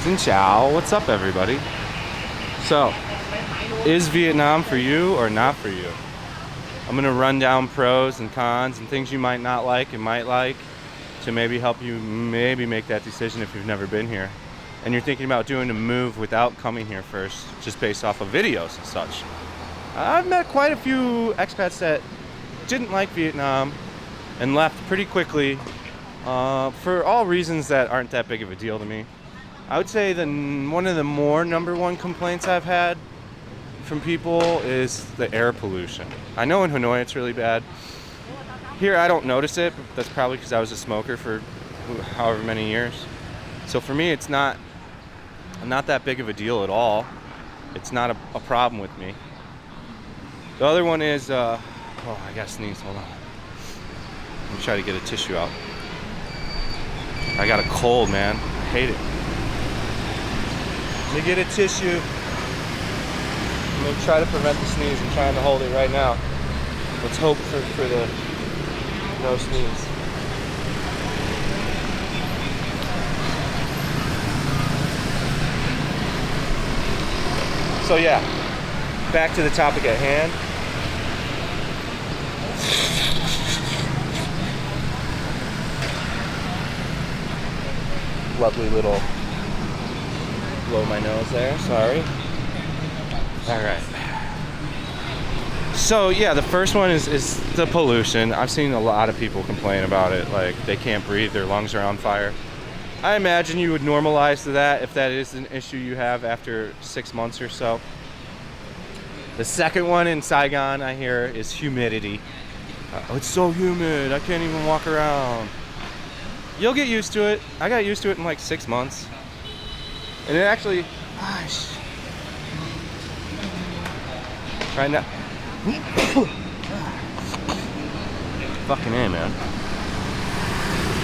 Xin chào, what's up everybody? So, is Vietnam for you or not for you? I'm gonna run down pros and cons and things you might not like and might like to maybe help you maybe make that decision if you've never been here. And you're thinking about doing a move without coming here first, just based off of videos and such. I've met quite a few expats that didn't like Vietnam and left pretty quickly for all reasons that aren't that big of a deal to me. I would say one of the more number one complaints I've had from people is the air pollution. I know in Hanoi it's really bad. Here I don't notice it, but that's probably because I was a smoker for however many years. So for me it's not that big of a deal at all. It's not a problem with me. The other one is, oh, I gotta sneeze, hold on. Let me try to get a tissue out. I got a cold, man. I hate it. Let me get a tissue. I'm gonna try to prevent the sneeze. I'm trying to hold it right now. Let's hope for the no sneeze. So yeah, back to the topic at hand. Lovely little blow my nose there, sorry. Alright. So yeah, the first one is the pollution. I've seen a lot of people complain about it, like they can't breathe, their lungs are on fire. I imagine you would normalize to that if that is an issue you have after 6 months or so. The second one in Saigon, I hear, is humidity. It's so humid, I can't even walk around. You'll get used to it. I got used to it in like 6 months. And it actually, gosh. Right now. Fucking A, man.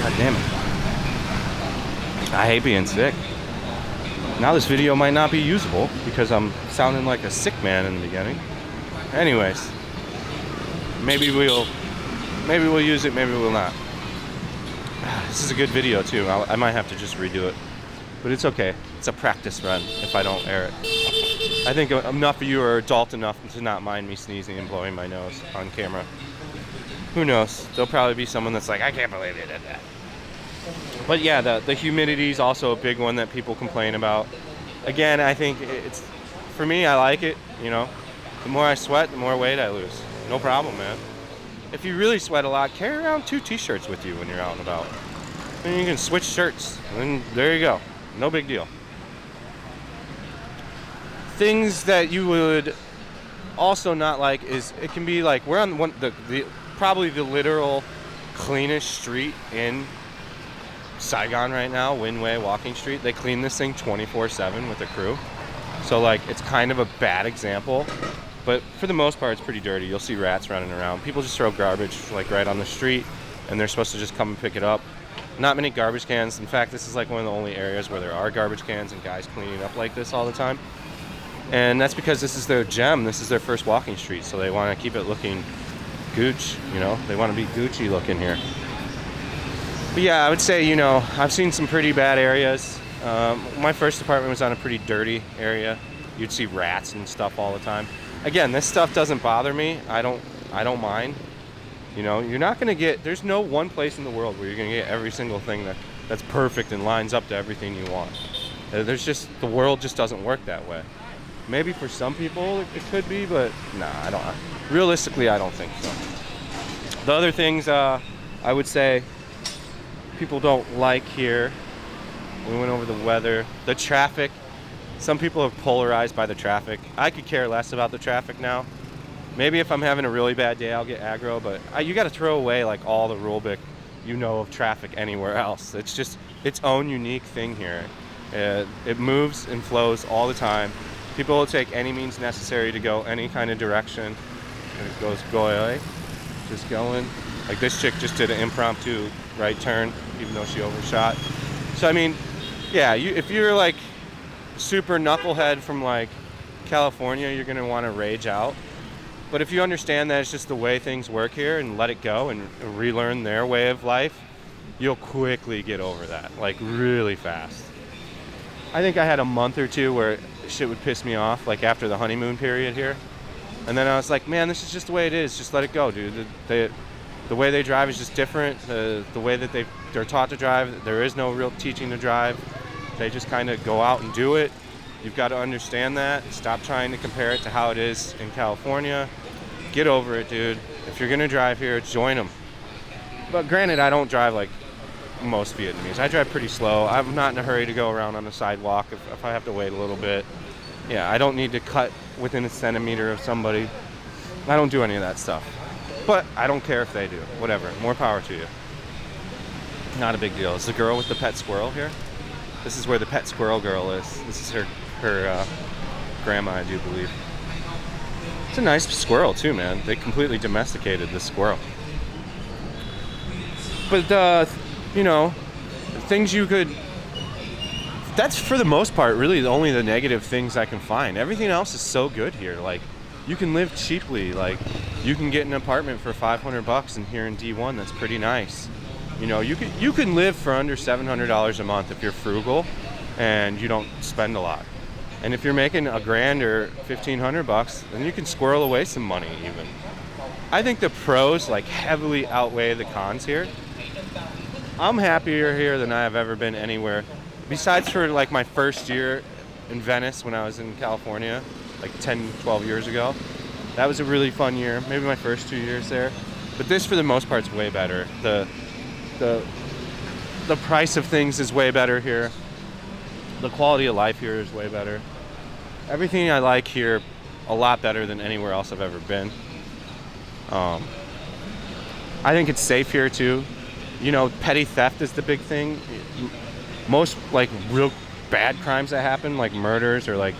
God damn it. I hate being sick. Now this video might not be usable because I'm sounding like a sick man in the beginning. Anyways. Maybe we'll use it, maybe we'll not. This is a good video too. I might have to just redo it. But it's okay. It's a practice run if I don't air it. I think enough of you are adult enough to not mind me sneezing and blowing my nose on camera. Who knows? There'll probably be someone that's like, I can't believe you did that. But yeah, the humidity is also a big one that people complain about. Again, I think it's, for me, I like it, you know. The more I sweat, the more weight I lose. No problem, man. If you really sweat a lot, carry around 2 t-shirts with you when you're out and about. And you can switch shirts, and there you go. No big deal. Things that you would also not like is, it can be like, we're on probably the literal cleanest street in Saigon right now, Winway Walking Street. They clean this thing 24/7 with a crew. So like, it's kind of a bad example. But for the most part, it's pretty dirty. You'll see rats running around. People just throw garbage like right on the street, and they're supposed to just come and pick it up. Not many garbage cans. In fact, this is like one of the only areas where there are garbage cans and guys cleaning up like this all the time. And that's because this is their gem. This is their first walking street, so they want to keep it looking gooch, you know? They want to be Gucci looking here. But yeah, I would say, you know, I've seen some pretty bad areas. My first apartment was on a pretty dirty area. You'd see rats and stuff all the time. Again, this stuff doesn't bother me. I don't mind. You know, you're not gonna get, there's no one place in the world where you're gonna get every single thing that's perfect and lines up to everything you want. There's just, the world just doesn't work that way. Maybe for some people it could be, but nah, realistically, I don't think so. The other things I would say people don't like here, we went over the weather, the traffic. Some people are polarized by the traffic. I could care less about the traffic now. Maybe if I'm having a really bad day, I'll get aggro, but you got to throw away like all the rule book you know of traffic anywhere else. It's just its own unique thing here. It moves and flows all the time. People will take any means necessary to go any kind of direction. And it goes goy, just going. Like this chick just did an impromptu right turn, even though she overshot. So I mean, yeah, if you're like super knucklehead from like California, you're gonna want to rage out. But if you understand that it's just the way things work here and let it go and relearn their way of life, you'll quickly get over that, like really fast. I think I had a month or two where shit would piss me off, like after the honeymoon period here. And then I was like, man, this is just the way it is. Just let it go, dude. The way they drive is just different. The way that they're taught to drive, there is no real teaching to drive. They just kind of go out and do it. You've got to understand that. Stop trying to compare it to how it is in California. Get over it, dude. If you're going to drive here, join them. But granted, I don't drive like most Vietnamese. I drive pretty slow. I'm not in a hurry to go around on the sidewalk if I have to wait a little bit. Yeah, I don't need to cut within a centimeter of somebody. I don't do any of that stuff. But I don't care if they do. Whatever. More power to you. Not a big deal. Is the girl with the pet squirrel here? This is where the pet squirrel girl is. This is her grandma, I do believe. It's a nice squirrel too, man. They completely domesticated this squirrel. But you know, things you could. That's for the most part really only the negative things I can find. Everything else is so good here. Like, you can live cheaply. Like, you can get an apartment for $500 in here in D1. That's pretty nice. You know, you can live for under $700 a month if you're frugal and you don't spend a lot. And if you're making $1,000 or $1,500, then you can squirrel away some money even. I think the pros like heavily outweigh the cons here. I'm happier here than I have ever been anywhere. Besides for like my first year in Venice when I was in California, like 10, 12 years ago. That was a really fun year. Maybe my first 2 years there. But this for the most part is way better. The price of things is way better here. The quality of life here is way better. Everything I like here a lot better than anywhere else I've ever been. I think it's safe here too. You know, petty theft is the big thing. Most like real bad crimes that happen, like murders or like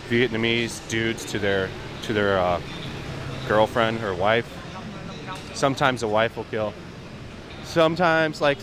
Vietnamese dudes to their girlfriend or wife. Sometimes a wife will kill. Sometimes, like,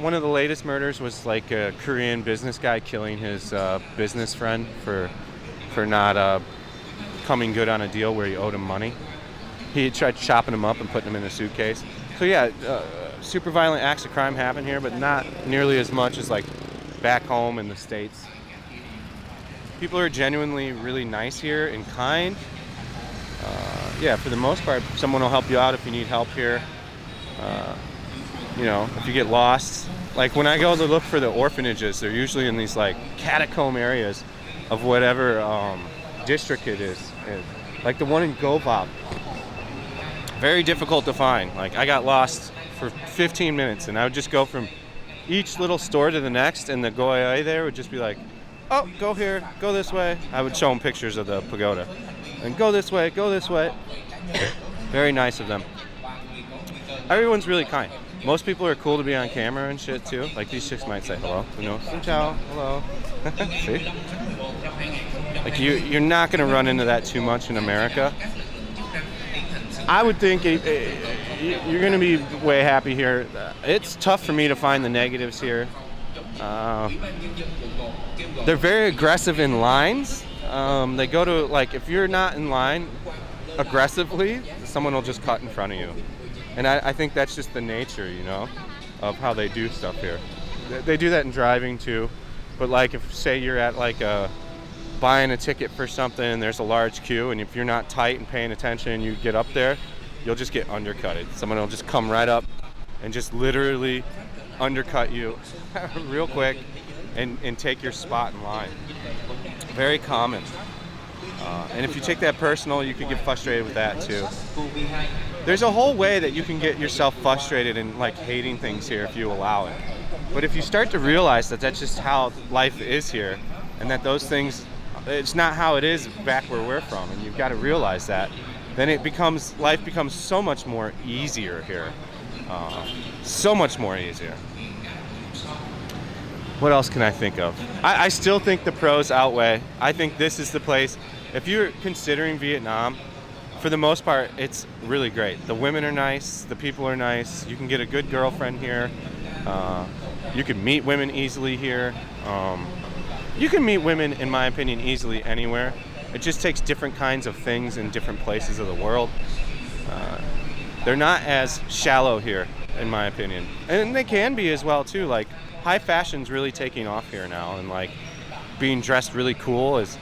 one of the latest murders was like a Korean business guy killing his business friend for not coming good on a deal where he owed him money. He tried chopping him up and putting him in a suitcase. So yeah, super violent acts of crime happen here, but not nearly as much as like back home in the States. People are genuinely really nice here and kind. Yeah, for the most part, someone will help you out if you need help here. You know, if you get lost. Like when I go to look for the orphanages, they're usually in these like catacomb areas of whatever district it is. Like the one in Govop. Very difficult to find. Like I got lost for 15 minutes and I would just go from each little store to the next, and the goya there would just be like, oh, go here, go this way. I would show them pictures of the pagoda. And go this way, go this way. Very nice of them. Everyone's really kind. Most people are cool to be on camera and shit too. Like these chicks might say hello, you know, xin chào, hello. See? Like you're not gonna run into that too much in America. I would think you're gonna be way happy here. It's tough for me to find the negatives here. They're very aggressive in lines. They go to, like, if you're not in line aggressively, someone will just cut in front of you. And I think that's just the nature, you know, of how they do stuff here. They do that in driving too. But like if, say you're at like buying a ticket for something and there's a large queue, and if you're not tight and paying attention and you get up there, you'll just get undercutted. Someone will just come right up and just literally undercut you real quick and take your spot in line. Very common. And if you take that personal, you can get frustrated with that too. There's a whole way that you can get yourself frustrated and like hating things here if you allow it. But if you start to realize that that's just how life is here, and that those things, it's not how it is back where we're from, and you've got to realize that, then life becomes so much more easier here. So much more easier. What else can I think of? I still think the pros outweigh. I think this is the place. If you're considering Vietnam, for the most part, it's really great. The women are nice. The people are nice. You can get a good girlfriend here. You can meet women easily here. You can meet women, in my opinion, easily anywhere. It just takes different kinds of things in different places of the world. They're not as shallow here, in my opinion. And they can be as well, too. Like, high fashion's really taking off here now. And, like, being dressed really cool is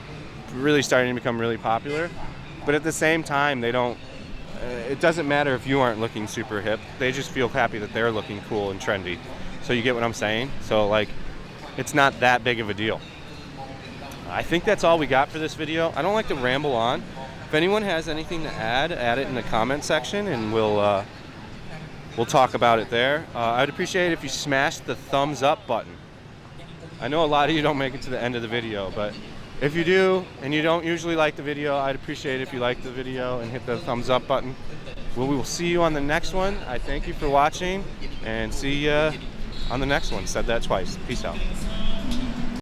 really starting to become really popular. But at the same time, they don't. It doesn't matter if you aren't looking super hip. They just feel happy that they're looking cool and trendy. So you get what I'm saying? So like, it's not that big of a deal. I think that's all we got for this video. I don't like to ramble on. If anyone has anything to add it in the comment section, and we'll talk about it there. I'd appreciate it if you smashed the thumbs up button. I know a lot of you don't make it to the end of the video, but if you do, and you don't usually like the video, I'd appreciate it if you like the video and hit the thumbs up button. Well, we will see you on the next one. I thank you for watching, and see you on the next one. Said that twice. Peace out.